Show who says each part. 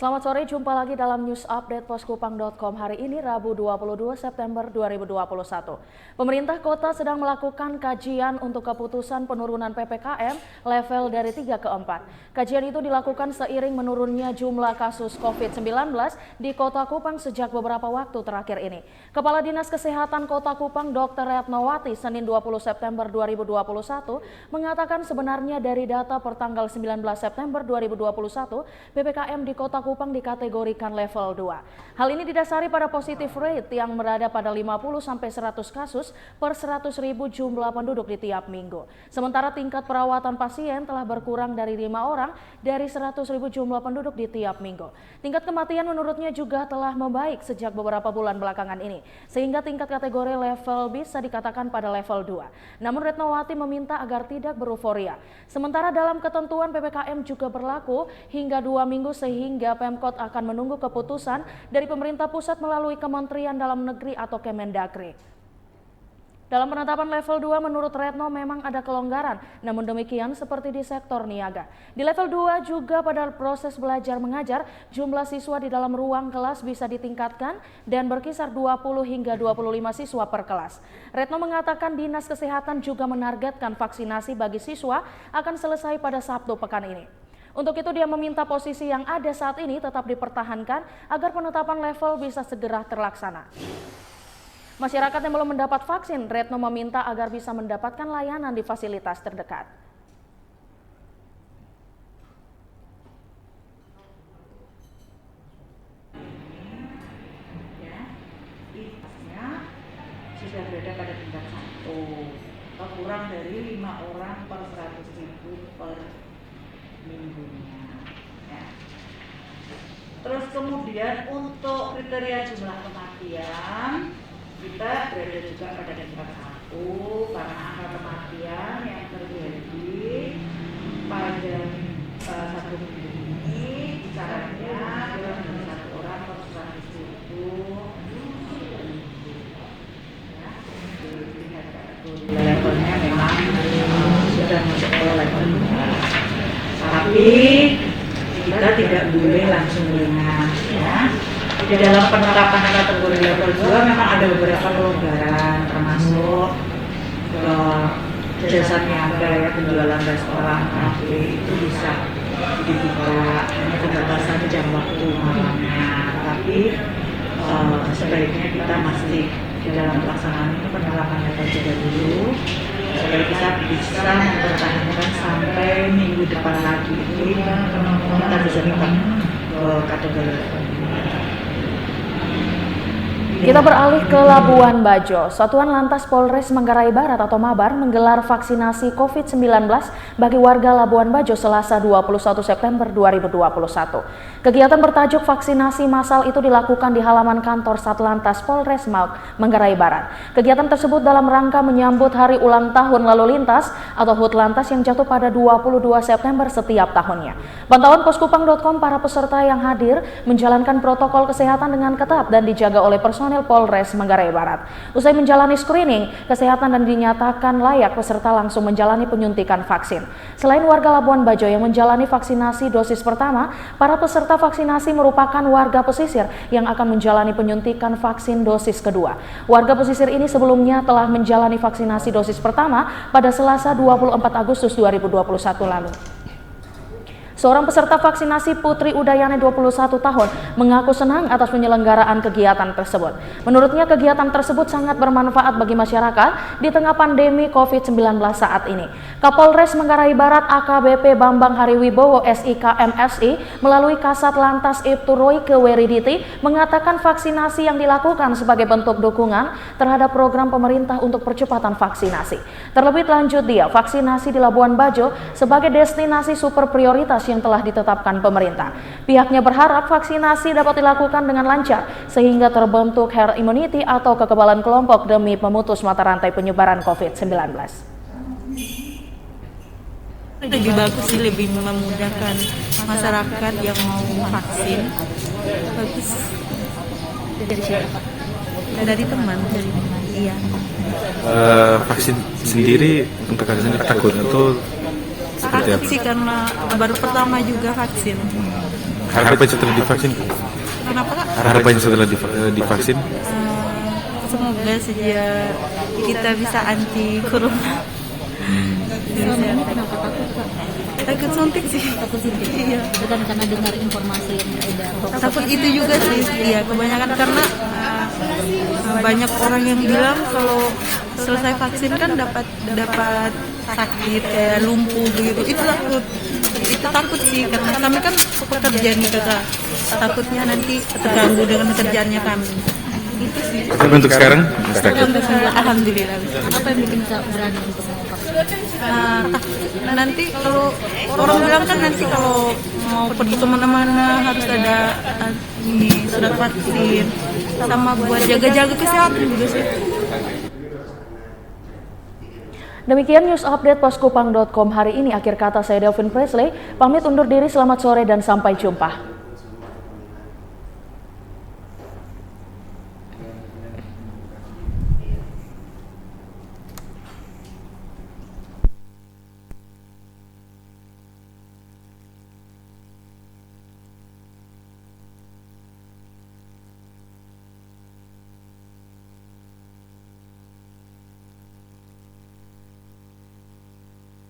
Speaker 1: Selamat sore, jumpa lagi dalam News Update Poskupang.com hari ini Rabu 22 September 2021. Pemerintah kota sedang melakukan kajian untuk keputusan penurunan PPKM level dari 3 ke 4. Kajian itu dilakukan seiring menurunnya jumlah kasus COVID-19 di Kota Kupang sejak beberapa waktu terakhir ini. Kepala Dinas Kesehatan Kota Kupang Dr. Retnowati Senin 20 September 2021 mengatakan sebenarnya dari data pertanggal 19 September 2021 PPKM di Kota Kupang dikategorikan level 2. Hal ini didasari pada positive rate yang berada pada 50-100 kasus per 100.000 jumlah penduduk di tiap minggu. Sementara tingkat perawatan pasien telah berkurang dari 5 orang dari 100.000 jumlah penduduk di tiap minggu. Tingkat kematian menurutnya juga telah membaik sejak beberapa bulan belakangan ini, sehingga tingkat kategori level bisa dikatakan pada level 2. Namun Retnowati meminta agar tidak beruforia. Sementara dalam ketentuan PPKM juga berlaku hingga 2 minggu sehingga Pemkot akan menunggu keputusan dari pemerintah pusat melalui Kementerian Dalam Negeri atau Kemendagri. Dalam penetapan level 2 menurut Retno memang ada kelonggaran, namun demikian seperti di sektor niaga. Di level 2 juga pada proses belajar mengajar, jumlah siswa di dalam ruang kelas bisa ditingkatkan dan berkisar 20 hingga 25 siswa per kelas. Retno mengatakan Dinas Kesehatan juga menargetkan vaksinasi bagi siswa akan selesai pada Sabtu pekan ini. Untuk itu dia meminta posisi yang ada saat ini tetap dipertahankan agar penetapan level bisa segera terlaksana. Masyarakat yang belum mendapat vaksin, Retno meminta agar bisa mendapatkan layanan di fasilitas terdekat.
Speaker 2: Sudah berada pada tingkat 1 atau kurang dari 5 orang per 100.000 per minggunya ya. Terus kemudian untuk kriteria jumlah kematian kita berada juga pada tingkat 1 karena angka kematian yang terjadi pada 1 minggu ini kisarannya kurang dari 1 orang per 100.000 ya. Levelnya memang sudah masuk ke level 2. Tapi kita tidak boleh langsung lengah ya. Di dalam penerapan kategori level 2 memang ada beberapa pelonggaran termasuk jasa niaga ya, penjualan restoran, kafe itu bisa dibuka, hanya pembatasan jam waktu malamnya. Tapi sebaiknya kita masih di dalam pelaksanaan ini penerapan level 3 dulu supaya kita bisa mempertahankan sampai minggu depan lagi itu kita bisa tetap ke kategori level 2.
Speaker 1: Kita beralih ke Labuan Bajo. Satuan Lantas Polres Manggarai Barat atau Mabar menggelar vaksinasi COVID-19 bagi warga Labuan Bajo Selasa 21 September 2021. Kegiatan bertajuk vaksinasi massal itu dilakukan di halaman kantor Satlantas Polres Manggarai Barat. Kegiatan tersebut dalam rangka menyambut hari ulang tahun lalu lintas atau HUT Lantas yang jatuh pada 22 September setiap tahunnya. Pantauan Poskupang.com, para peserta yang hadir menjalankan protokol kesehatan dengan ketat dan dijaga oleh personel Polres Manggarai Barat. Usai menjalani screening kesehatan dan dinyatakan layak, peserta langsung menjalani penyuntikan vaksin. Selain warga Labuan Bajo yang menjalani vaksinasi dosis pertama, para peserta vaksinasi merupakan warga pesisir yang akan menjalani penyuntikan vaksin dosis kedua. Warga pesisir ini sebelumnya telah menjalani vaksinasi dosis pertama pada Selasa 24 Agustus 2021 lalu. Seorang peserta vaksinasi Putri Udayani 21 tahun mengaku senang atas penyelenggaraan kegiatan tersebut. Menurutnya kegiatan tersebut sangat bermanfaat bagi masyarakat di tengah pandemi COVID-19 saat ini. Kapolres Manggarai Barat AKBP Bambang Hariwibowo SIK MSI melalui Kasat Lantas Ibtu Royke Weriditi mengatakan vaksinasi yang dilakukan sebagai bentuk dukungan terhadap program pemerintah untuk percepatan vaksinasi. Terlebih lanjut dia, vaksinasi di Labuan Bajo sebagai destinasi super prioritas yang telah ditetapkan pemerintah. Pihaknya berharap vaksinasi dapat dilakukan dengan lancar sehingga terbentuk herd immunity atau kekebalan kelompok demi memutus mata rantai penyebaran COVID-19.
Speaker 3: Lebih bagus sih, lebih memudahkan masyarakat yang mau vaksin. Bagus.
Speaker 4: Dari siapa?
Speaker 3: Dari teman. Iya.
Speaker 5: Vaksin sendiri untuk vaksin sendiri takut atau seperti
Speaker 3: Takut
Speaker 5: apa?
Speaker 3: sih karena baru pertama juga vaksin.
Speaker 5: Harapan setelah divaksin?
Speaker 3: Kenapa Kak?
Speaker 5: Harapan setelah divaksin?
Speaker 3: Semoga saja kita bisa anti corona.
Speaker 4: Selama ini kenapa takut, Kak?
Speaker 3: Takut suntik sih.
Speaker 4: Takut suntik?
Speaker 3: Iya.
Speaker 4: Bukan karena dengar informasi yang beredar.
Speaker 3: Takut itu juga sih. Iya, kebanyakan karena banyak orang yang bilang kalau selesai vaksin kan dapat sakit kayak lumpuh begitu. Itu takut sih karena kami kan pekerja nih Kakak. Takutnya nanti terganggu dengan kerjaannya kami. Itu sih.
Speaker 5: Tapi untuk sekarang nggak takut?
Speaker 3: Alhamdulillah.
Speaker 4: Apa yang bikin Kak berani untuk mau vaksin?
Speaker 3: Nanti kalau orang bilang kan nanti kalau mau pergi kemana-mana harus ada ini surat vaksin sama buat jaga-jaga kesehatan juga sih.
Speaker 1: Demikian news update poskupang.com hari ini. Akhir kata saya Delvin Presley, pamit undur diri, selamat sore dan sampai jumpa.